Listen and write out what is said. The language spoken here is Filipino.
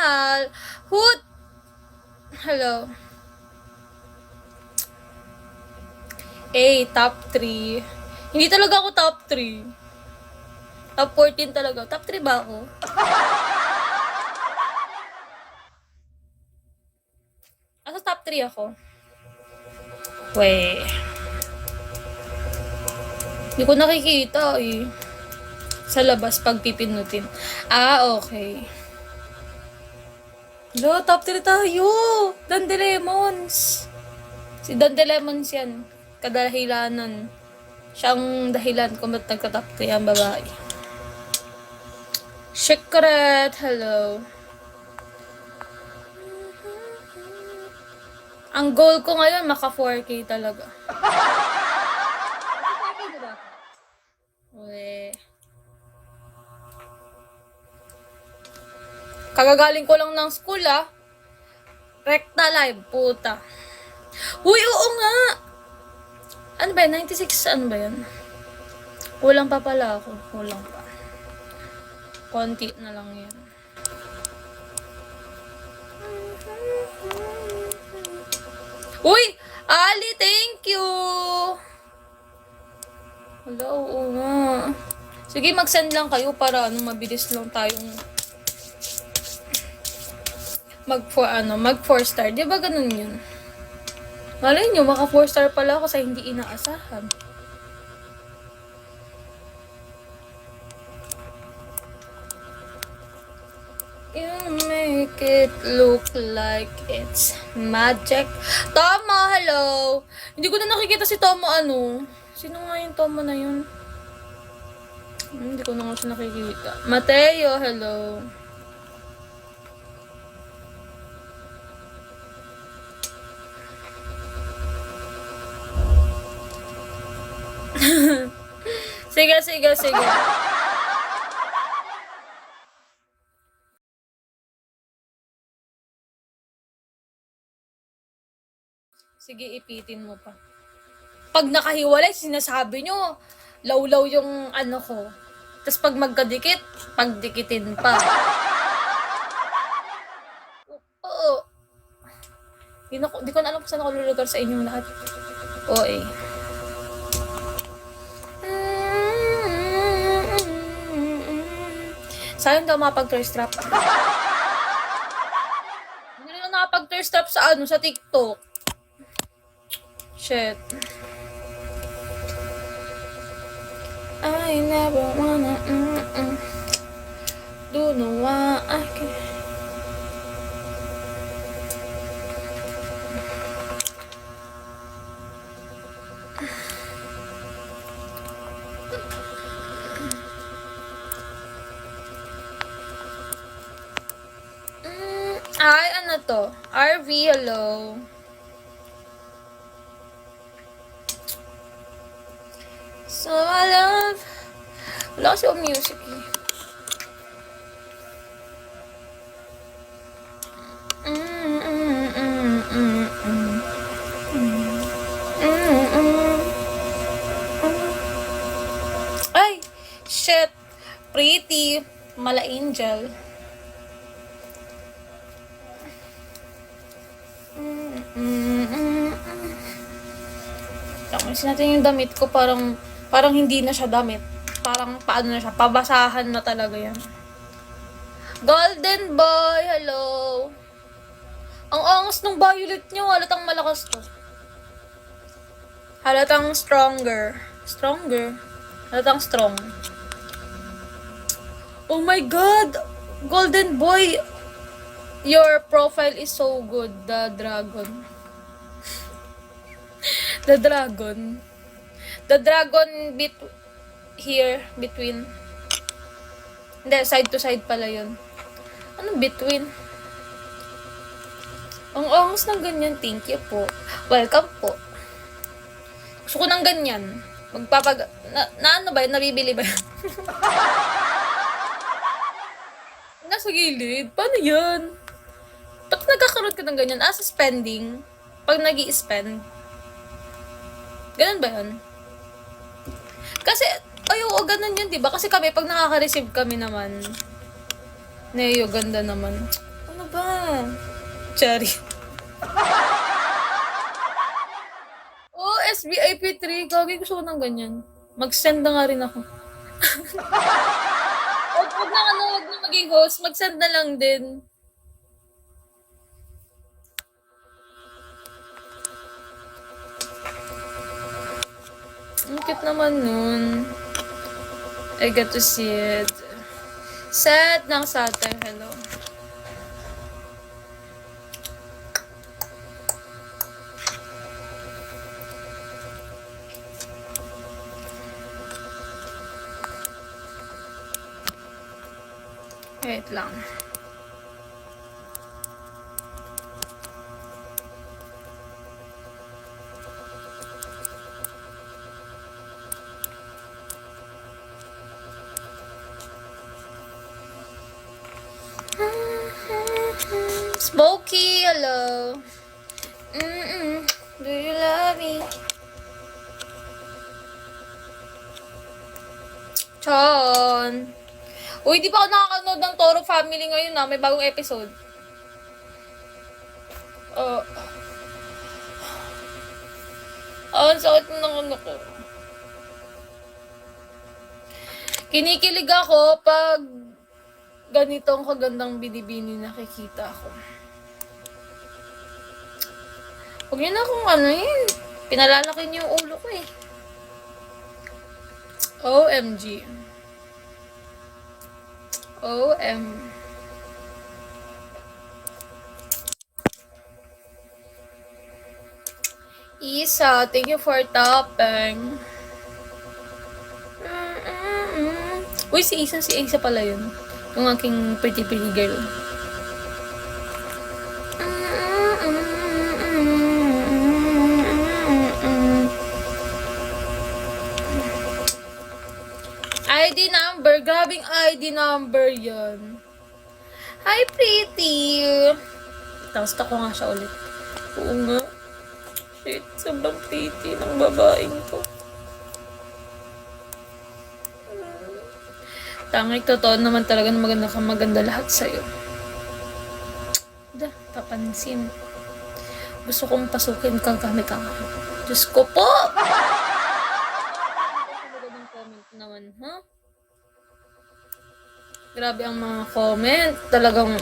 mahal. Hoot! Hello. Top 3. Hindi talaga ako top 3. Top 14 talaga. Top 3 ba ako? Asa top 3 ako? Weh. Hindi ko nakikita eh. Sa labas pag pipinutin. Okay. Hello, top 3 tayo. Dandelemons. Si Dandelemons yan. Kadahilanan. Siyang dahilan kung ba't nagka-top 3 ang babae. Secret. Hello. Ang goal ko ngayon, maka 4K talaga. 4K diba? Uwe. Kagagaling ko lang ng school Rekta live, puta. Uy, oo nga! Ano ba yan? 96, ano ba yan? Kulang pa pala ako. Kulang pa. Konti na lang yan. Uy! Ali, thank you! Wala, oo nga. Sige, mag-send lang kayo para mabilis lang tayong mag 4 star. Di ba ganun yun? Malay nyo, maka 4 star pala ako sa hindi inaasahan. You make it look like it's magic. Tomo, hello! Hindi ko na nakikita si Tomo Sino nga yung Tomo na yun? Hindi ko na nga siya nakikita. Mateo, hello. Sige. Sige, ipitin mo pa. Pag nakahiwalay, sinasabi nyo, law yung ko. Tapos pag magkadikit, pagdikitin pa. Oo. Di ko na alam kung saan ako lulugar sa inyong lahat. OA. Sayang daw makapag-thirst trap. Hindi na nakapag-thirst trap sa sa TikTok. Shit. I never wanna do no what I can. Ano to? RV, hello. So, I love. Wala kasi yung music Ay! Shit! Pretty! Mala angel. Tangis natin yung damit ko, parang hindi na siya damit. Parang paano na siya, pabasahan na talaga yan. Golden boy, hello. Ang angas ng violet niyo, halatang malakas to. Halatang stronger. Halatang strong. Oh my god! Golden boy! Your profile is so good, the dragon. The dragon between. Hindi, side to side pala yun. Ano between? Ang angas ng ganyan, thank you po. Welcome po. Gusto ko ng ganyan. Ano ba yun? Nabibili ba yun? Nasa gilid? Paano yun? Ba't nagkakaroon ka ng ganyan? Sa spending? Pag nag-i-spend? Ganun ba yun? Kasi, ganun yun, diba? Kasi kami, pag nakaka-receive kami naman, Neo, ganda naman. Ano Chari. Oh, SBIP3. Gagi, gusto ko ng ganyan. Mag-send na nga rin ako. Huwag na maging host. Mag-send na lang din. Ang cute naman nun. I get to see it. Sad ng satyr. Hello. Wait lang. Smokey, hello. Do you love me? Chon. Uy, di pa ako nakakanood ng Toro Family ngayon na. May bagong episode. Ang sakit ng ano ko. Kinikilig ako pag ganitong kagandang binibini nakikita ko. Huwag niyo na akong ano yun. Pinalalaki niyo yung ulo ko eh. OMG. OM. Isa, thank you for tapping. Uy, si Isa pala yun. Yung aking pretty girl. ID number. Grabing ID number yan. Hi, pretty. Tapos ko nga siya ulit. Oo nga. Shit, sobrang pretty ng babaeng ko. Tangik, totoo naman talaga na maganda lahat sa'yo. Papansin. Gusto kong pasukin ka gamit ang Diyos ko po! Comment naman, ha? Grabe ang mga comment. Talagang